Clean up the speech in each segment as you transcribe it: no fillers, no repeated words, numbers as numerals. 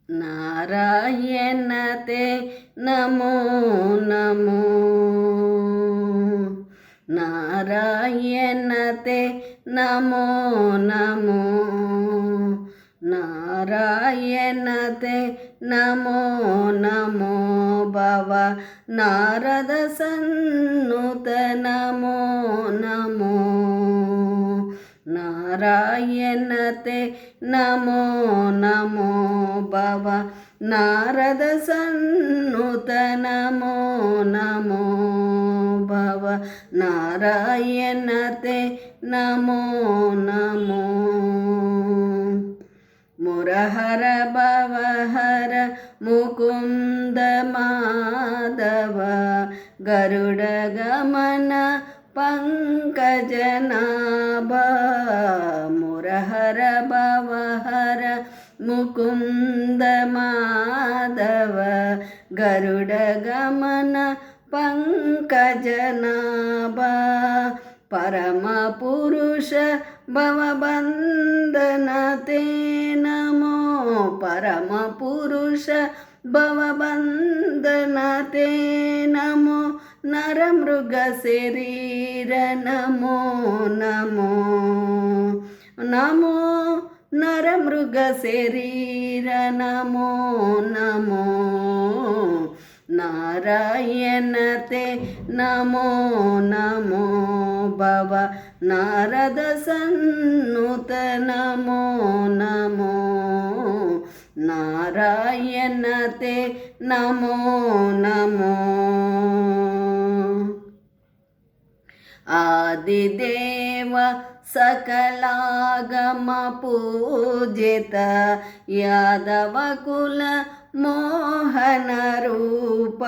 नारायणते नमो नमो नारायणते नमो नमो नारायणते नमो नमो भव नारद सन्नुत नमो नमो नारायणते नमो नमो भव नारद सन्नुत नमो नमो भव नारायणते नमो नमो मुरहर भवहर मुकुंद माधव गरुड़ गमन पंकजनाभ मुरहर भवहर मुकुंद माधव गरुड़ गमन पंकजनाभ परम पुरुष भवबंधन ते नमो परम पुरुष भवबंधन ते नमो नर मृग शरीर नमो नमो नमो नर मृग शरीर नमो नमो नारायणते नमो नमो भव नारद सन्नुत नमो नमो नारायणते नमो नमो आदिदेव सकलागम पूजित यादव कुल मोहन रूप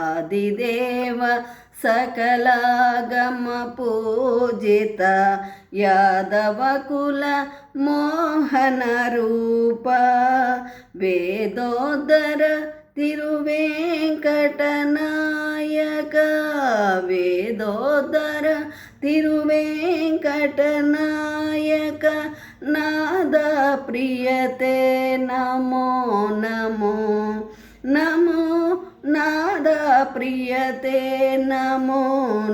आदिदेव सकलागम पूजित यादव कुल मोहन रूप वेदोदर तिरुवेंकटनायक वेदोदर तिरुवेंकटनायक नाद प्रियते नमो नमो नमो नाद प्रियते नमो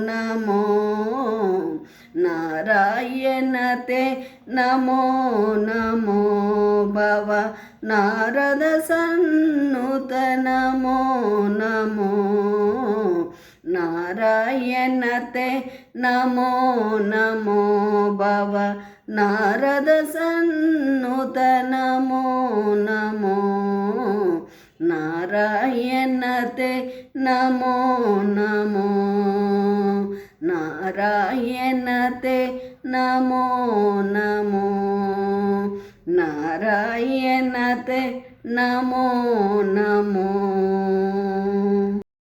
नमो नारायणते नमो नमो भव नारद सन्नुत नमो नमो नारायणते नमो नमो भव नारद सन्नुत नमो नमो नारायणते नमो नमो नारायणते नमो नमो नारायणते नमो नमो।